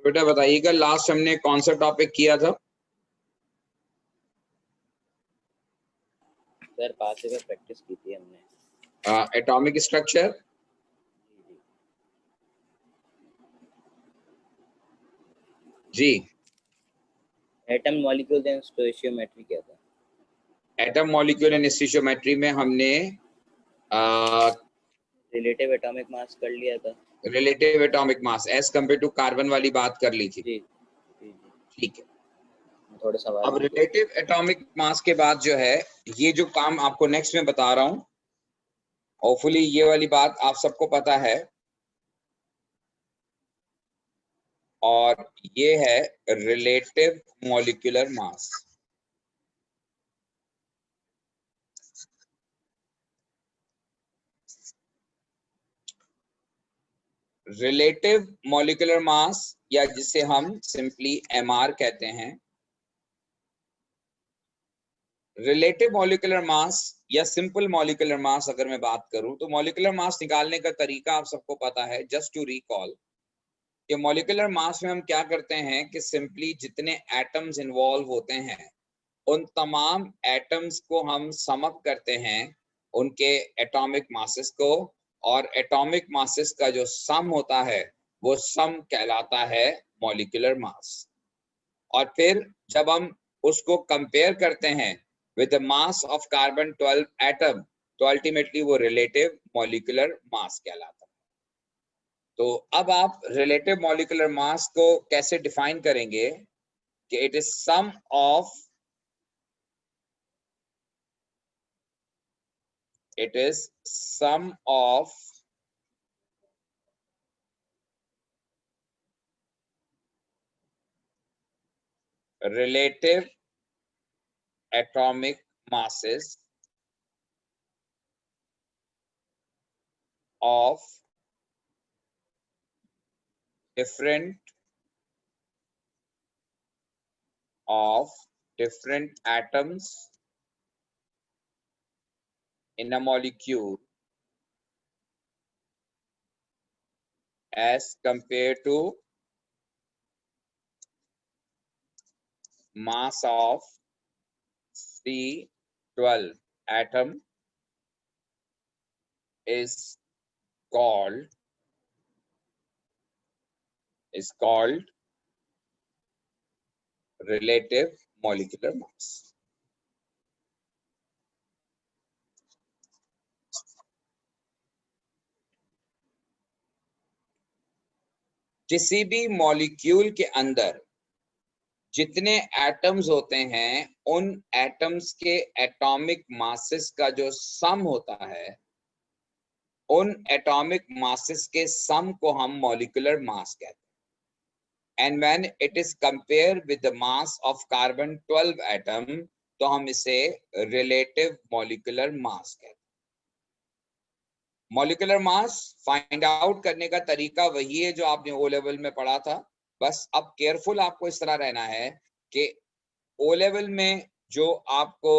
बेटा बताइएगा, लास्ट हमने कौन सा टॉपिक किया था? सर पास पे प्रैक्टिस की थी हमने। Atomic structure. जी। एटम मॉलिक्यूल एंड स्टोइशियोमेट्री क्या था? एटम मॉलिक्यूल एंड स्टोइशियोमेट्री में हमने रिलेटिव एटॉमिक मास कर लिया था। Relative atomic mass as compare to carbon वाली बात कर ली थी। जी जी। ठीक है, थोड़े सवाल अब रिलेटिव एटॉमिक मास के बाद जो है ये जो काम आपको नेक्स्ट में बता रहा हूं, होपफुली ये वाली बात आप सबको पता है, और ये है रिलेटिव मॉलिक्यूलर मास। रिलेटिव मॉलिक्यूलर मास या जिसे हम सिंपली एमआर कहते हैं, रिलेटिव मॉलिक्यूलर मास या सिंपल मॉलिक्यूलर मास अगर मैं बात करूं तो मॉलिक्यूलर मास निकालने का तरीका आप सबको पता है। जस्ट टू रिकॉल कि मॉलिक्यूलर मास में हम क्या करते हैं कि सिंपली जितने एटम्स इन्वॉल्व होते हैं उन तमाम एटम्स को हम सम अप करते हैं उनके एटॉमिक मासेस को, और एटॉमिक मासेस का जो सम होता है वो सम कहलाता है मॉलिक्यूलर मास। और फिर जब हम उसको कंपेयर करते हैं with the mass of carbon 12 atom तो अल्टीमेटली वो रिलेटिव मॉलिक्यूलर मास कहलाता है। तो अब आप रिलेटिव मॉलिक्यूलर मास को कैसे डिफाइन करेंगे कि it is sum of relative atomic masses of different atoms in a molecule as compared to mass of C12 atom is called relative molecular mass. किसी भी मॉलिक्यूल के अंदर जितने एटम्स होते हैं उन एटम्स के एटॉमिक मासेस का जो सम होता है उन एटॉमिक मासेस के सम को हम मॉलिक्यूलर मास कहते हैं। And when it is compare with the mass of carbon 12 atom तो हम इसे रिलेटिव मॉलिक्यूलर मास कहते हैं। मॉलिक्यूलर मास फाइंड आउट करने का तरीका वही है जो आपने ओ लेवल में पढ़ा था, बस अब केयरफुल आपको इस तरह रहना है कि ओ लेवल में जो आपको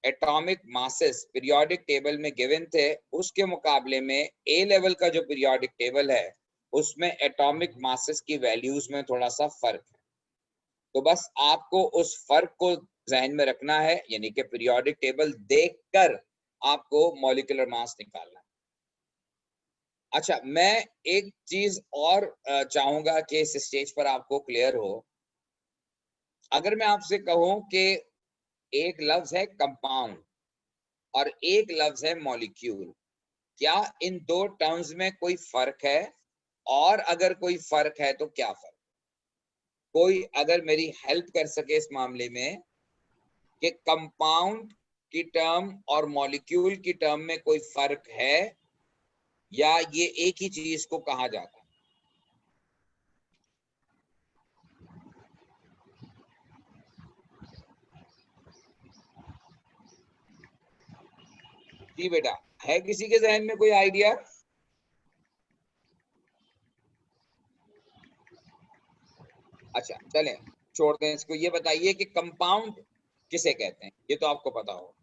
एटॉमिक मासेस पीरियोडिक टेबल में गिवन थे उसके मुकाबले में ए लेवल का जो पीरियोडिक टेबल है उसमें एटॉमिक मासेस की वैल्यूज में थोड़ा सा फर्क है। तो बस आपको उस फर्क को जहन में रखना है, यानी कि पीरियोडिक टेबल देखकर आपको मॉलिक्यूलर मास निकालना है। अच्छा, मैं एक चीज और चाहूंगा कि इस स्टेज पर आपको क्लियर हो। अगर मैं आपसे कहूं कि एक लफ्ज है कंपाउंड और एक लफ्ज है मॉलिक्यूल, क्या इन दो टर्म्स में कोई फर्क है? और अगर कोई फर्क है तो क्या फर्क? कोई अगर मेरी हेल्प कर सके इस मामले में कि कंपाउंड की टर्म और मॉलिक्यूल की टर्म में कोई फर्क है या ये एक ही चीज को कहा जाता है? जी बेटा, है किसी के जहन में कोई आइडिया? अच्छा चलें, छोड़ते हैं इसको। ये बताइए कि कंपाउंड किसे कहते हैं, ये तो आपको पता हो।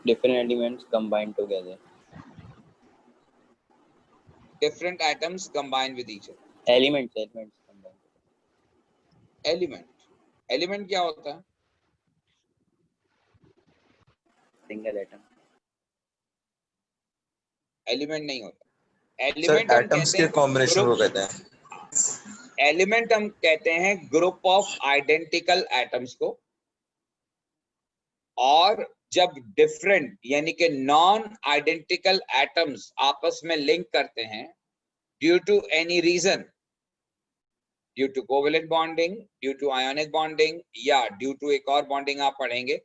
Different elements combined together. Different atoms combine with each other. Elements element क्या होता है? Single atom. एलिमेंट नहीं होता। सर एलिमेंट हम एटम्स कहते के हैं कॉम्बिनेशन को ग्रुप, कहते हैं। एलिमेंट हम कहते हैं ग्रुप ऑफ आइडेंटिकल एटम्स को, और जब डिफरेंट यानी कि नॉन आइडेंटिकल एटम्स आपस में लिंक करते हैं due to any reason, due to covalent bonding, due to ionic bonding, या ड्यू टू एक और बॉन्डिंग आप पढ़ेंगे,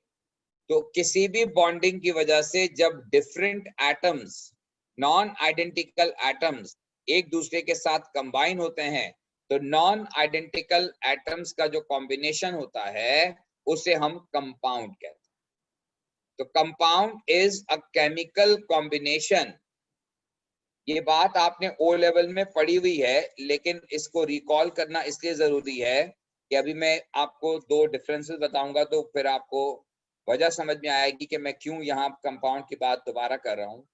तो किसी भी बॉन्डिंग की वजह से जब different atoms, non identical atoms एक दूसरे के साथ कंबाइन होते हैं, तो नॉन आइडेंटिकल एटम्स का जो कॉम्बिनेशन होता है उसे हम कंपाउंड कहते हैं। तो compound is a chemical combination. ये बात आपने ओ लेवल में पढ़ी हुई है, लेकिन इसको रिकॉल करना इसलिए जरूरी है कि अभी मैं आपको दो डिफरेंसेस बताऊंगा, तो फिर आपको वजह समझ में आएगी कि मैं क्यों यहाँ कंपाउंड की बात दोबारा कर रहा हूँ।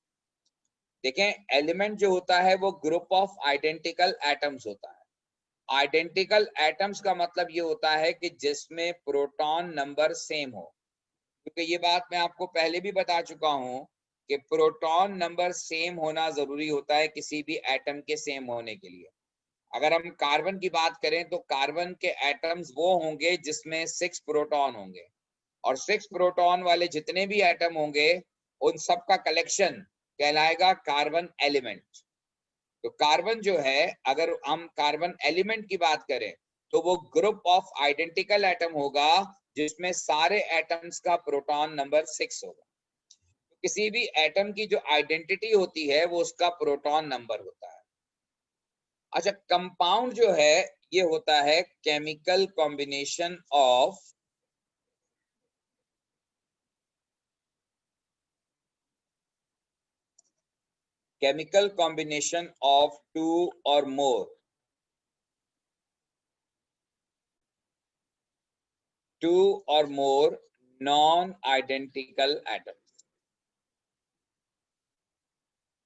देखें, एलिमेंट जो होता है वो ग्रुप ऑफ आइडेंटिकल एटम्स होता है। आइडेंटिकल एटम्स का मतलब ये होता है कि जिसमें प्रोटॉन नंबर सेम हो, क्योंकि ये बात मैं आपको पहले भी बता चुका हूं कि प्रोटॉन नंबर सेम होना जरूरी होता है किसी भी एटम के सेम होने के लिए। अगर हम कार्बन की बात करें तो कार्बन के एटम्स वो होंगे जिसमें 6 प्रोटॉन होंगे, और 6 प्रोटॉन वाले जितने भी एटम होंगे उन सब का कलेक्शन कहलाएगा कार्बन एलिमेंट। तो कार्बन जो है, अगर हम कार्बन एलिमेंट की बात करें तो वो ग्रुप ऑफ आइडेंटिकल एटम होगा जिसमें सारे एटम्स का प्रोटॉन नंबर 6 होगा। तो किसी भी एटम की जो आइडेंटिटी होती है वो उसका प्रोटॉन नंबर होता है। अच्छा, कंपाउंड जो है ये होता है केमिकल कॉम्बिनेशन ऑफ टू और मोर non-identical atoms.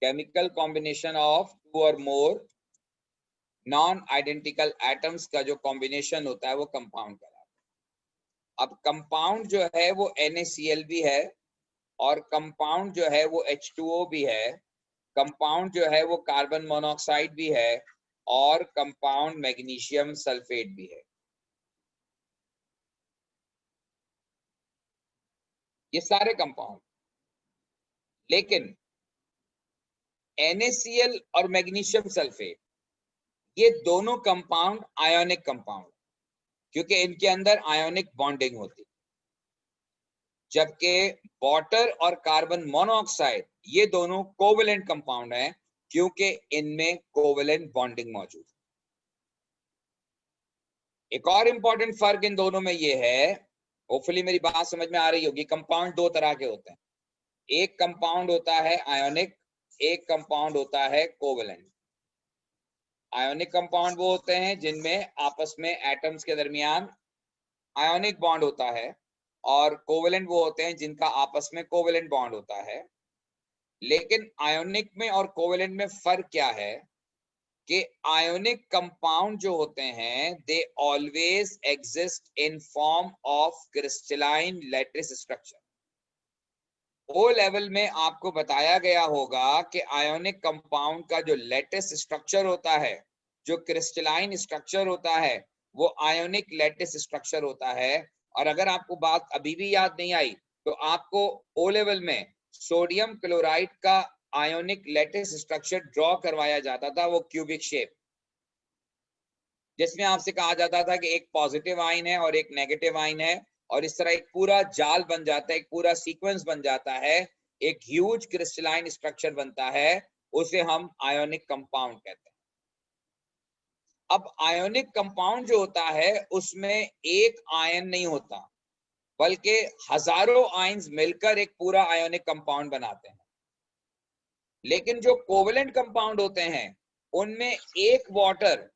Chemical combination of 2 or more non-identical atoms का जो combination होता है वो compound कहलाता है। अब compound जो है वो NaCl भी है, और compound जो है वो H2O भी है, compound जो है वो कार्बन मोनोऑक्साइड भी है, और compound मैग्नीशियम सल्फेट भी है। ये सारे कंपाउंड, लेकिन NaCl और मैग्नीशियम सल्फेट ये दोनों कंपाउंड आयोनिक कंपाउंड, क्योंकि इनके अंदर आयोनिक बॉन्डिंग होती, जबकि वाटर और कार्बन मोनोऑक्साइड ये दोनों कोवेलेंट कंपाउंड हैं, क्योंकि इनमें कोवेलेंट बॉन्डिंग मौजूद है। एक और इंपॉर्टेंट फर्क इन दोनों में ये है, होपफुली मेरी बात समझ में आ रही होगी, कंपाउंड दो तरह के होते हैं। एक कंपाउंड होता है आयोनिक, एक कंपाउंड होता है कोवेलेंट। आयोनिक कंपाउंड वो होते हैं जिनमें आपस में एटम्स के दरमियान आयोनिक बॉन्ड होता है, और कोवेलेंट वो होते हैं जिनका आपस में कोवेलेंट बॉन्ड होता है। लेकिन आयोनिक में और कोवेलेंट में फर्क क्या है कि आयोनिक कंपाउंड जो होते हैं they always exist in form of crystalline lattice structure. O level में आपको बताया गया होगा कि आयोनिक कंपाउंड का जो लैटिस स्ट्रक्चर होता है, जो क्रिस्टलाइन स्ट्रक्चर होता है, वो आयोनिक लैटिस स्ट्रक्चर होता है। और अगर आपको बात अभी भी याद नहीं आई तो आपको ओ लेवल में सोडियम क्लोराइड का आयोनिक लैटिस स्ट्रक्चर ड्रॉ करवाया जाता था, वो क्यूबिक शेप, जिसमें आपसे कहा जाता था कि एक पॉजिटिव आयन है और एक नेगेटिव आयन है, और इस तरह एक पूरा जाल बन जाता है, एक पूरा सीक्वेंस बन जाता है, एक ह्यूज क्रिस्टलाइन स्ट्रक्चर बनता है, उसे हम आयोनिक कंपाउंड कहते हैं। अब आयोनिक कंपाउंड जो होता है उसमें एक आयन नहीं होता, बल्कि हजारों आयन्स मिलकर एक पूरा आयोनिक कंपाउंड बनाते हैं। लेकिन जो कोवेलेंट कंपाउंड होते हैं उनमें एक वाटर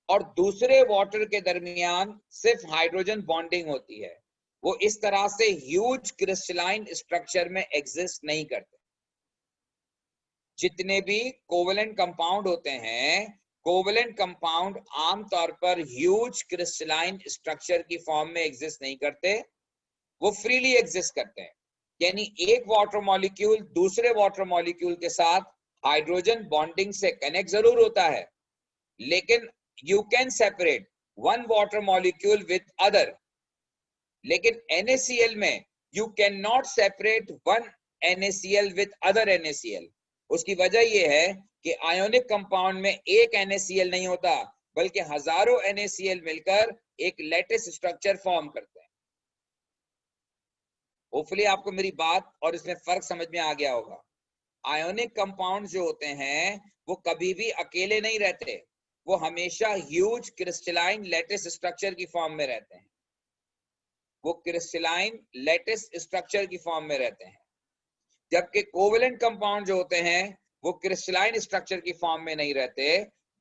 और दूसरे वाटर के दरमियान सिर्फ हाइड्रोजन बॉन्डिंग होती है, वो इस तरह से ह्यूज क्रिस्टलाइन स्ट्रक्चर में एग्जिस्ट नहीं करते। जितने भी कोवेलेंट कंपाउंड होते हैं कोवेलेंट कंपाउंड आमतौर पर ह्यूज क्रिस्टलाइन स्ट्रक्चर की फॉर्म में एग्जिस्ट नहीं करते, वो फ्रीली एग्जिस्ट करते हैं। यानी एक वाटर मॉलिक्यूल दूसरे वाटर मॉलिक्यूल के साथ हाइड्रोजन बॉन्डिंग से कनेक्ट जरूर होता है, लेकिन you can separate one water molecule with other. लेकिन NaCl में you can not separate one NaCl with other NaCl। उसकी वजह यह है कि आयोनिक कंपाउंड में एक NaCl नहीं होता, बल्कि हजारों NaCl मिलकर एक लैटिस स्ट्रक्चर फॉर्म करते हैं। होपफुली आपको मेरी बात और इसमें फर्क समझ में आ गया होगा। आयोनिक कंपाउंड जो होते हैं वो कभी भी अकेले नहीं रहते, वो हमेशा ह्यूज क्रिस्टलाइन लैटिस स्ट्रक्चर की फॉर्म में रहते हैं। वो क्रिस्टलाइन लैटिस स्ट्रक्चर की फॉर्म में रहते हैं, जबकि कोवेलेंट कंपाउंड जो होते हैं वो क्रिस्टलाइन स्ट्रक्चर की फॉर्म में नहीं रहते,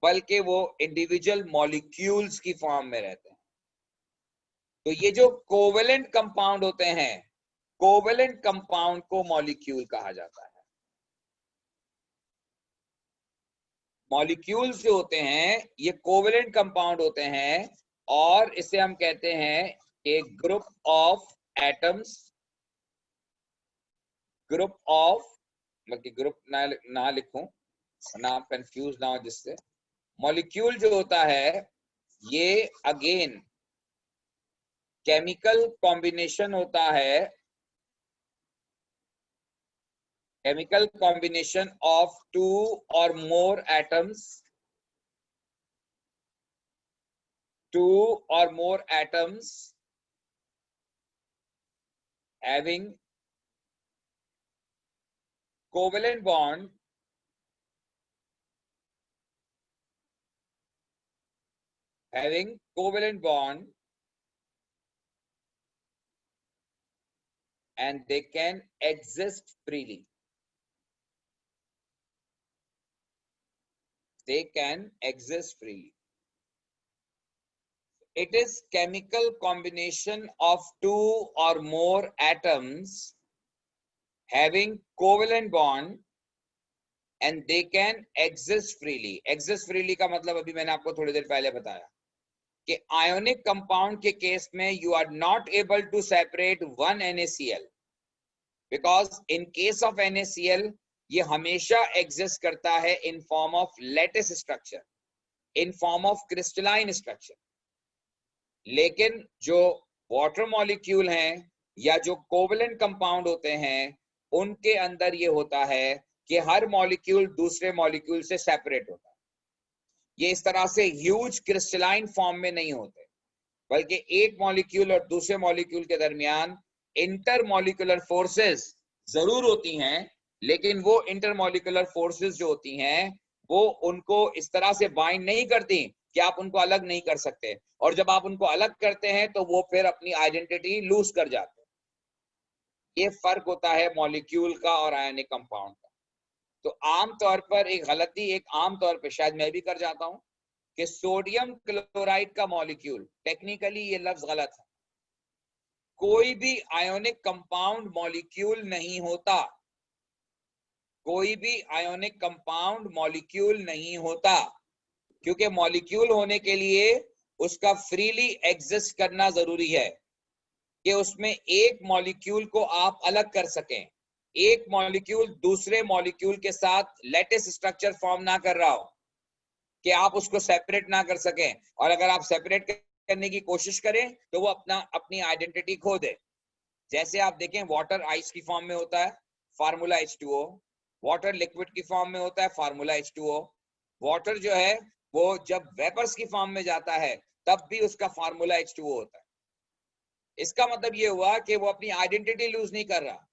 बल्कि वो इंडिविजुअल मॉलिक्यूल्स की फॉर्म में रहते हैं। तो ये जो कोवेलेंट कंपाउंड होते हैं, कोवेलेंट कंपाउंड को मॉलिक्यूल कहा जाता है। मॉलिक्यूल्स जो होते हैं ये कोवेलेंट कंपाउंड होते हैं, और इसे हम कहते हैं एक group of atoms, group of, मतलब ग्रुप ना लिखूं ना आप कंफ्यूज ना हो जिससे। मॉलिक्यूल जो होता है ये अगेन केमिकल कॉम्बिनेशन होता है, chemical combination of two or more atoms, having covalent bond and they can exist freely. They can exist freely. It is chemical combination of two or more atoms having covalent bond and they can exist freely. Exist freely का मतलब अभी मैंने आपको थोड़ी देर पहले बताया कि ionic compound के केस में you are not able to separate one NaCl because in case of NaCl ये हमेशा एग्जिस्ट करता है इन form of lattice structure, in form of crystalline structure. लेकिन जो वाटर मॉलिक्यूल हैं या जो कोवेलेंट कंपाउंड होते हैं उनके अंदर ये होता है कि हर मॉलिक्यूल दूसरे मॉलिक्यूल से सेपरेट होता है। ये इस तरह से ह्यूज क्रिस्टलाइन फॉर्म में नहीं होते, बल्कि एक मॉलिक्यूल और दूसरे मॉलिक्यूल के दरमियान इंटरमॉलिक्यूलर फोर्सेस जरूर होती हैं, लेकिन वो इंटरमॉलिक्यूलर फोर्सेस जो होती हैं वो उनको इस तरह से बाइंड नहीं करती कि आप उनको अलग नहीं कर सकते, और जब आप उनको अलग करते हैं तो वो फिर अपनी आइडेंटिटी लूज कर जाते हैं। ये फर्क होता है मॉलिक्यूल का और आयनिक कंपाउंड का। तो आमतौर पर एक गलती, एक आमतौर पर शायद मैं भी कर जाता हूं कि सोडियम क्लोराइड का मॉलिक्यूल, टेक्निकली ये लफ्ज गलत है, कोई भी आयोनिक कंपाउंड मॉलिक्यूल नहीं होता, कोई भी आयोनिक कंपाउंड मॉलिक्यूल नहीं होता, क्योंकि मॉलिक्यूल होने के लिए उसका फ्रीली एग्जिस्ट करना जरूरी है कि उसमें एक मॉलिक्यूल को आप अलग कर सकें, एक मॉलिक्यूल दूसरे मॉलिक्यूल के साथ लैटिस स्ट्रक्चर फॉर्म ना कर रहा हो कि आप उसको सेपरेट ना कर सकें, और अगर आप सेपरेट करने की कोशिश करें तो वो अपनी आइडेंटिटी खो दे। जैसे आप देखें वाटर आइस की फॉर्म में होता है, फार्मूला H2O, वाटर लिक्विड की फॉर्म में होता है, फार्मूला H2O, वाटर जो है वो जब वेपर्स की फॉर्म में जाता है तब भी उसका फार्मूला H2O होता है। इसका मतलब ये हुआ कि वो अपनी आइडेंटिटी लूज नहीं कर रहा,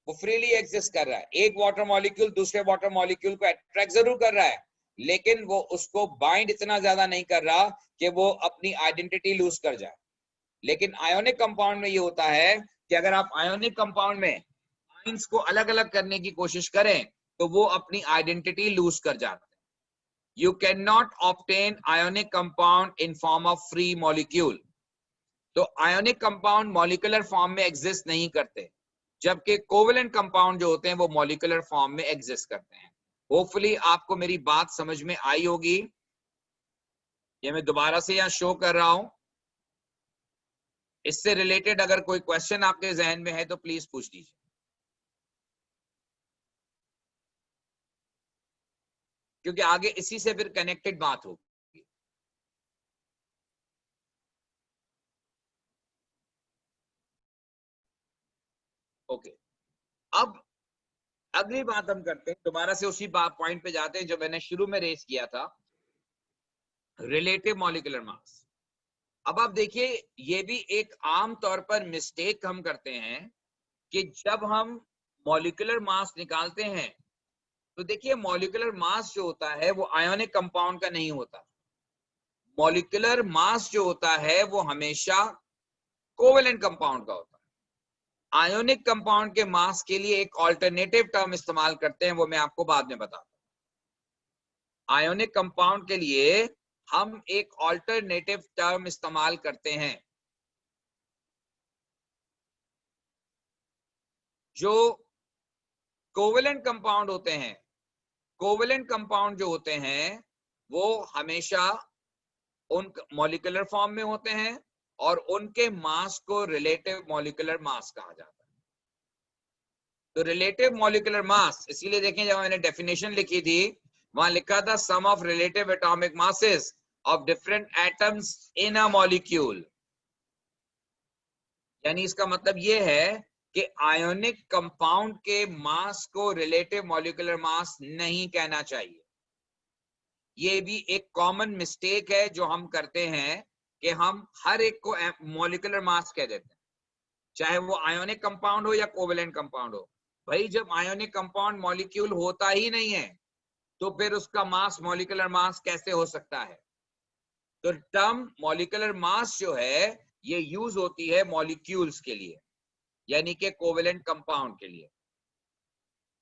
वो फ्रीली एग्जिस्ट कर रहा है। एक वाटर मॉलिक्यूल दूसरे वाटर मॉलिक्यूल को अट्रैक्ट जरूर कर रहा है, लेकिन वो उसको बाइंड इतना ज्यादा नहीं कर रहा कि वो अपनी आइडेंटिटी लूज कर जाए। लेकिन आयोनिक कंपाउंड में ये होता है कि अगर आप आयोनिक कंपाउंड में आयंस को अलग अलग करने की कोशिश करें तो वो अपनी आइडेंटिटी लूज कर जाते हैं। You cannot obtain ionic compound in form of free molecule. तो आयोनिक कंपाउंड मॉलिक्यूलर फॉर्म में एग्जिस्ट नहीं करते, जबकि कोवेलेंट कंपाउंड जो होते हैं वो मॉलिक्यूलर फॉर्म में एग्जिस्ट करते हैं। होपफुली आपको मेरी बात समझ में आई होगी। ये मैं दोबारा से यहाँ शो कर रहा हूं। इससे रिलेटेड अगर कोई क्वेश्चन आपके जहन में है तो प्लीज पूछ लीजिए। क्योंकि आगे इसी से फिर कनेक्टेड बात होगी। ओके, अब अगली बात हम करते हैं, दोबारा से उसी बात पॉइंट पे जाते हैं जो मैंने शुरू में रेस किया था, रिलेटिव मॉलिक्यूलर मास। अब आप देखिए, ये भी एक आम तौर पर मिस्टेक हम करते हैं कि जब हम मॉलिक्यूलर मास निकालते हैं तो देखिए मॉलिक्यूलर मास जो होता है वो आयोनिक कंपाउंड का नहीं होता। मॉलिक्यूलर मास जो होता है वो हमेशा कोवेलेंट कंपाउंड का होता है। आयोनिक कंपाउंड के मास के लिए एक ऑल्टरनेटिव टर्म इस्तेमाल करते हैं, वो मैं आपको बाद में बताता हूं। आयोनिक कंपाउंड के लिए हम एक ऑल्टरनेटिव टर्म इस्तेमाल करते हैं जो कोवेलेंट कंपाउंड होते हैं। कोवेलेंट कंपाउंड जो होते हैं वो हमेशा उन मॉलिक्यूलर फॉर्म में होते हैं और उनके मास को रिलेटिव मॉलिक्यूलर मास कहा जाता है। तो रिलेटिव मॉलिक्यूलर मास, इसीलिए देखें जब मैंने डेफिनेशन लिखी थी वहां लिखा था sum of relative atomic masses of different atoms in a molecule. यानी इसका मतलब ये है कि आयोनिक कंपाउंड के मास को रिलेटिव मॉलिक्यूलर मास नहीं कहना चाहिए। ये भी एक कॉमन मिस्टेक है जो हम करते हैं कि हम हर एक को मॉलिक्यूलर मास कह देते हैं, चाहे वो आयोनिक कंपाउंड हो या कोवेलेंट कंपाउंड हो। भाई जब आयोनिक कंपाउंड मॉलिक्यूल होता ही नहीं है तो फिर उसका मास मॉलिक्यूलर मास कैसे हो सकता है? तो टर्म मॉलिक्यूलर मास जो है ये यूज होती है मॉलिक्यूल्स के लिए, यानी कि कोवेलेंट कंपाउंड के लिए।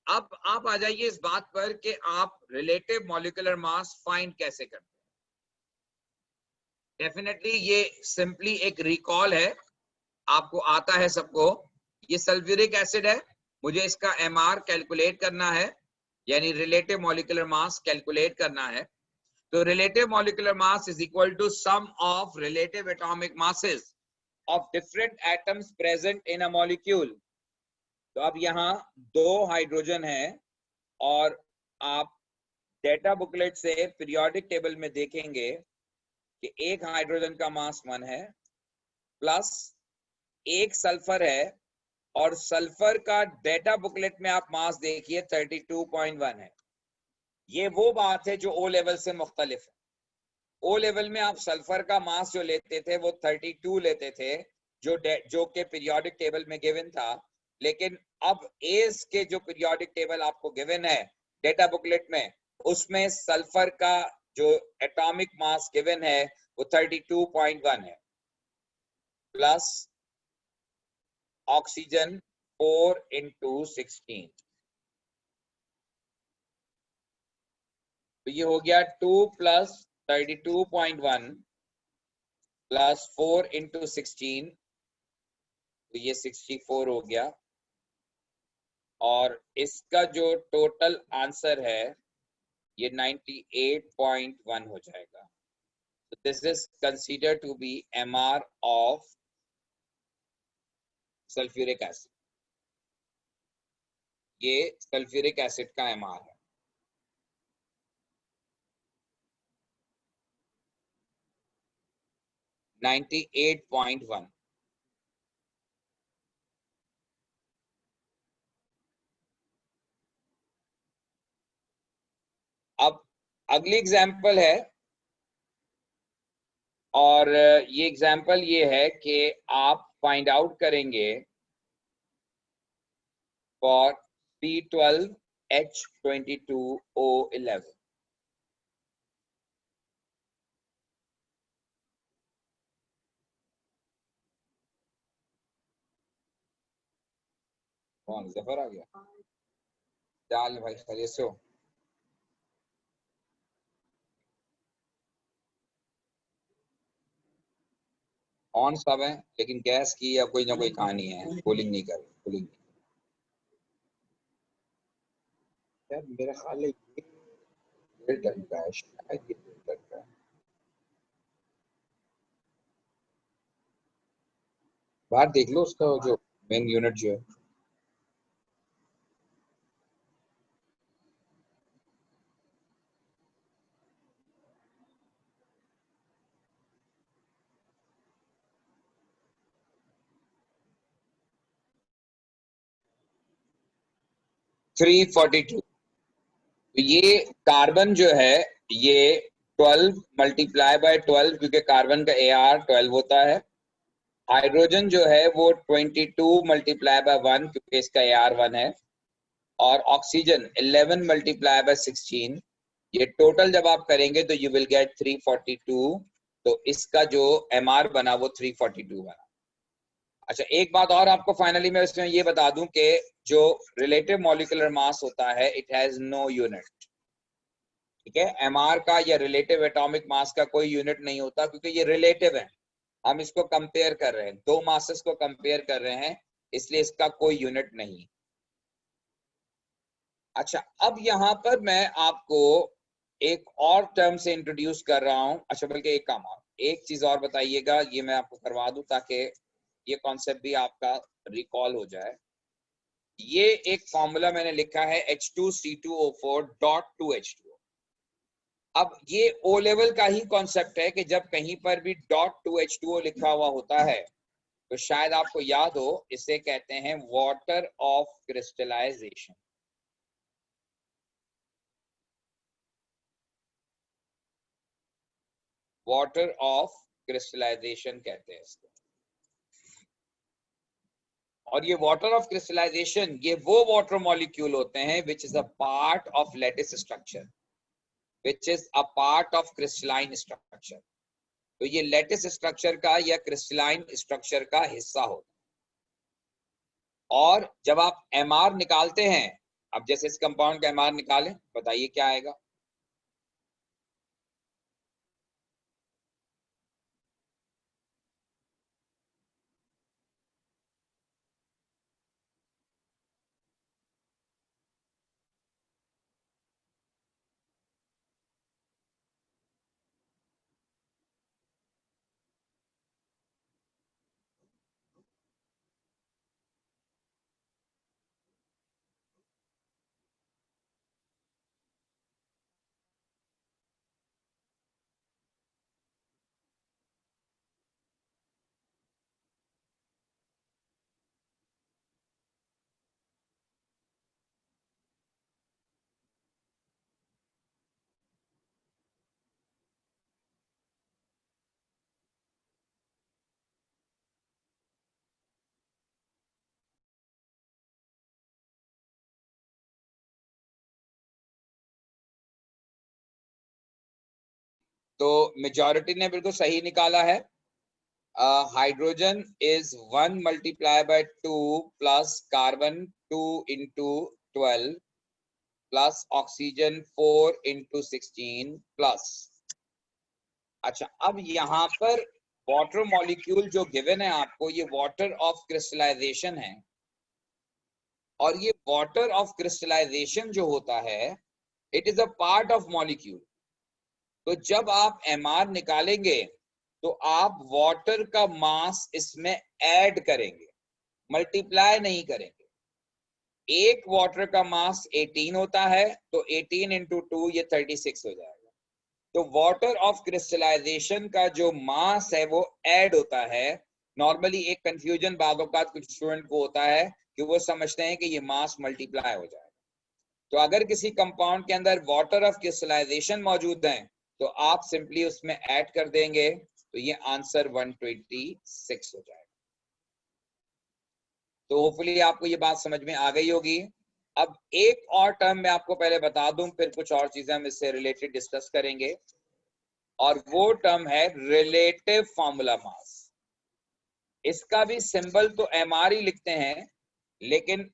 अब आप आ जाइए इस बात पर कि आप रिलेटिव मॉलिक्यूलर मास फाइंड कैसे करते हैं। डेफिनेटली ये सिंपली एक रिकॉल है, आपको आता है सबको। ये सल्फ्यूरिक एसिड है, मुझे इसका एमआर कैलकुलेट करना है, यानी रिलेटिव मॉलिक्यूलर मास कैलकुलेट करना है। तो relative molecular mass is equal to sum of relative atomic masses of different atoms present in a molecule. तो अब यहाँ 2 हाइड्रोजन है और आप डेटा बुकलेट से पीरियोडिक टेबल में देखेंगे कि एक हाइड्रोजन का मास 1 है प्लस एक सल्फर है, और सल्फर का डेटा बुकलेट में आप मास देखिए 32.1 है। ये वो बात है जो ओ लेवल से मुख्तलिफ है। ओ लेवल में आप सल्फर का मास जो लेते थे वो 32 लेते थे, जो के पीरियोडिक टेबल में गिवन था। लेकिन अब एस के जो पीरियोडिक टेबल आपको गिवन है डेटा बुकलेट में, उसमें सल्फर का जो एटॉमिक मास गिवन है वो 32.1 है, प्लस ऑक्सीजन 4 into 16। तो ये हो गया 2 plus 32.1 प्लस 4 into 16, तो ये 64 हो गया। और इसका जो टोटल आंसर है ये 98.1 हो जाएगा। So this is considered to be MR of sulphuric acid. ये सल्फ्यूरिक एसिड का MR है। (98.1). अब अगली एग्जाम्पल है, और ये एग्जाम्पल ये है कि आप फाइंड आउट करेंगे फॉर C12H22O11। कौन जफर आ गया? डाल भाई, खैरियत से हो? ऑन सब है लेकिन गैस की या कोई ना कोई कहानी है, कूलिंग नहीं कर, कूलिंग नहीं। यार मेरा ख्याल है ये डेढ़ टन का है, शायद ये 1.5 टन का है। बाहर देख लो उसका जो मेन यूनिट जो है। थ्री 42। तो ये कार्बन जो है ये 12 मल्टीप्लाई बाय 12, क्योंकि कार्बन का AR 12 होता है। हाइड्रोजन जो है वो 22 मल्टीप्लाई बाय 1, क्योंकि इसका AR 1 है। और ऑक्सीजन 11 मल्टीप्लाई बाय 16। ये टोटल जब आप करेंगे तो यू विल गेट 342। तो इसका जो MR बना वो 342 बना। अच्छा, एक बात और आपको फाइनली मैं इसमें ये बता दूं कि जो रिलेटिव मॉलिक्यूलर मास होता है इट हैज नो यूनिट। ठीक है, MR का या रिलेटिव एटॉमिक मास का कोई यूनिट नहीं होता, क्योंकि ये रिलेटिव है। हम इसको कंपेयर कर रहे हैं, दो मासेस को कंपेयर कर रहे हैं, इसलिए इसका कोई यूनिट नहीं। अच्छा, अब यहाँ पर मैं आपको एक और टर्म से इंट्रोड्यूस कर रहा हूं। अच्छा, बल्कि एक काम और, एक चीज और बताइएगा, ये मैं आपको करवा दूं ताकि ये कॉन्सेप्ट भी आपका रिकॉल हो जाए। ये एक फॉर्मूला मैंने लिखा है H2C2O4.2H2O। अब ये O लेवल का ही कॉन्सेप्ट है कि जब कहीं पर भी .2H2O लिखा हुआ होता है तो शायद आपको याद हो, इसे कहते हैं water of crystallization. Water of crystallization कहते हैं इसको। और ये वाटर ऑफ क्रिस्टलाइजेशन ये वो वाटर मॉलिक्यूल होते हैं which is a part of lattice structure, which is a part of crystalline structure. तो ये लैटिस स्ट्रक्चर का या क्रिस्टलाइन स्ट्रक्चर का हिस्सा होता है। और जब आप MR निकालते हैं, अब जैसे इस कंपाउंड का MR निकालें, बताइए क्या आएगा। तो मेजॉरिटी ने बिल्कुल सही निकाला है। Hydrogen is 1 multiply by 2 plus carbon 2 into 12 plus oxygen 4 into 16 plus. अच्छा, अब यहाँ पर वाटर मॉलिक्यूल जो गिवन है आपको, ये वाटर ऑफ क्रिस्टलाइजेशन है। और ये वाटर ऑफ क्रिस्टलाइजेशन जो होता है it is a part of molecule. तो जब आप MR निकालेंगे तो आप वाटर का मास इसमें ऐड करेंगे, मल्टीप्लाई नहीं करेंगे। एक वाटर का मास 18 होता है, तो 18 इंटू 2 ये 36 हो जाएगा। तो वाटर ऑफ क्रिस्टलाइजेशन का जो मास है वो ऐड होता है। नॉर्मली एक कंफ्यूजन बाद औकात कुछ स्टूडेंट को होता है कि वो समझते हैं कि ये मास मल्टीप्लाई हो जाएगा। तो अगर किसी कंपाउंड के अंदर वाटर ऑफ क्रिस्टलाइजेशन मौजूद है तो आप सिंपली उसमें ऐड कर देंगे, तो ये आंसर 126 हो जाएगा। तो होपफुली आपको ये बात समझ में आ गई होगी। अब एक और टर्म मैं आपको पहले बता दूं, फिर कुछ और चीजें हम इससे रिलेटेड डिस्कस करेंगे, और वो टर्म है रिलेटिव फार्मूला मास। इसका भी सिंबल तो MR ही लिखते हैं, लेकिन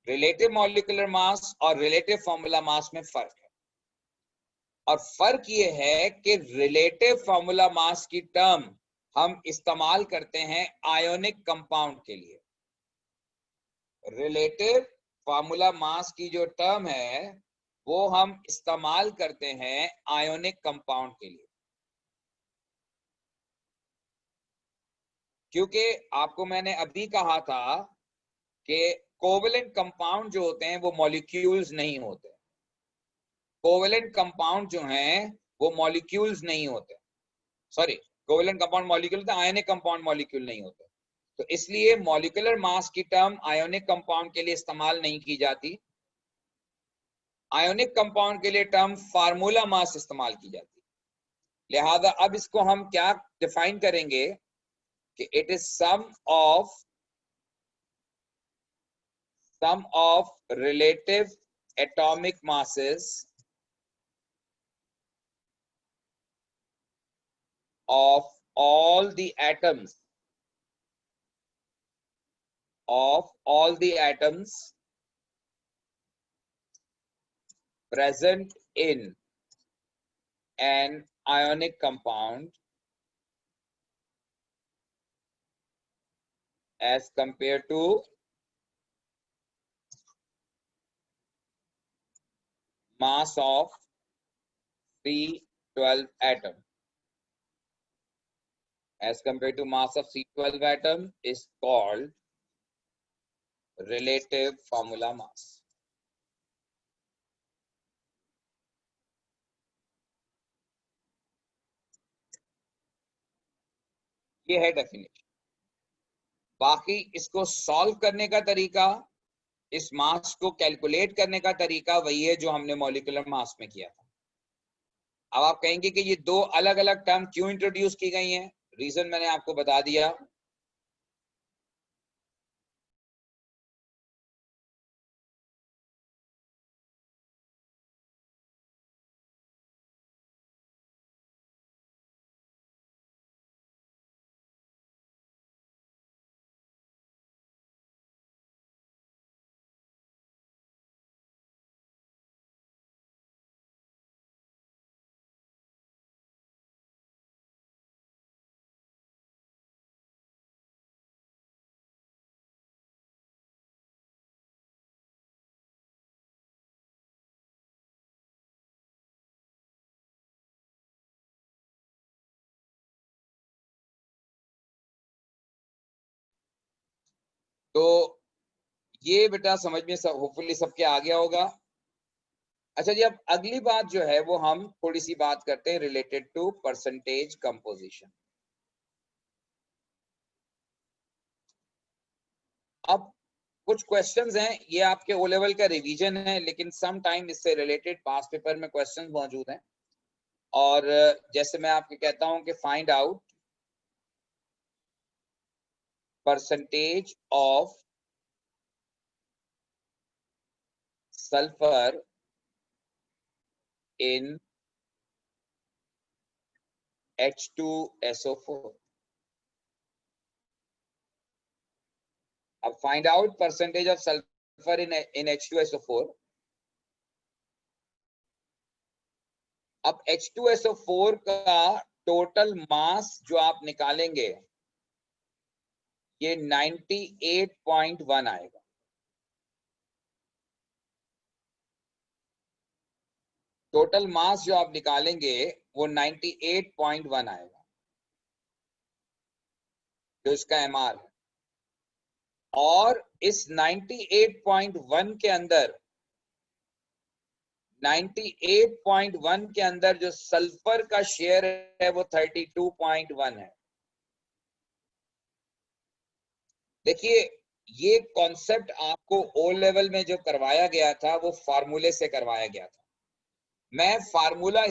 रिलेटिव मॉलिक्यूलर मास और रिलेटिव फार्मूला मास में फर्क है। और फर्क ये है कि रिलेटिव फार्मूला मास की टर्म हम इस्तेमाल करते हैं आयोनिक कंपाउंड के लिए। रिलेटिव फार्मूला मास की जो टर्म है वो हम इस्तेमाल करते हैं आयोनिक कंपाउंड के लिए। क्योंकि आपको मैंने अभी कहा था कि कोवेलेंट कंपाउंड जो होते हैं वो मॉलिक्यूल्स नहीं होते। कोवेलेंट कंपाउंड जो हैं वो मॉलिक्यूल्स नहीं होते, सॉरी, कोवेलेंट कंपाउंड मॉलिक्यूल होते, आयनिक कंपाउंड मॉलिक्यूल नहीं होते। तो इसलिए मॉलिक्यूलर मास की टर्म आयोनिक कंपाउंड के लिए इस्तेमाल नहीं की जाती, आयोनिक कंपाउंड के लिए टर्म फार्मूला मास इस्तेमाल की जाती। लिहाजा अब इसको हम क्या डिफाइन करेंगे कि it is sum of relative atomic masses of all the atoms present in an ionic compound as compared to mass of C12 atom. As compared to mass of C12 atom is called relative formula mass. ये है definition. बाकी इसको solve करने का तरीका, इस मास को calculate करने का तरीका वही है जो हमने मॉलिक्यूलर मास में किया था। अब आप कहेंगे कि ये दो अलग अलग टर्म क्यों इंट्रोड्यूस की गई हैं? रीजन मैंने आपको बता दिया। तो ये बेटा समझ में सब होपफुली सबके आ गया होगा। अच्छा जी, अब अगली बात जो है वो हम थोड़ी सी बात करते हैं रिलेटेड टू परसेंटेज कंपोजिशन। अब कुछ क्वेश्चंस हैं, ये आपके ओ लेवल का रिवीजन है, लेकिन सम टाइम इससे रिलेटेड पास्ट पेपर में क्वेश्चंस मौजूद हैं। और जैसे मैं आपको कहता हूं कि find out percentage of sulphur in H2SO4। अब find out percentage of sulphur in H2SO4। अब H2SO4 का टोटल मास जो आप निकालेंगे ये 98.1 आएगा। टोटल मास जो आप निकालेंगे वो 98.1 आएगा, जो इसका MR है। और इस 98.1 के अंदर 98.1 के अंदर जो सल्फर का शेयर है वो 32.1 है। देखिए, ये कॉन्सेप्ट आपको ओ लेवल में जो करवाया गया था वो फार्मूले से करवाया गया था। मैं फार्मूला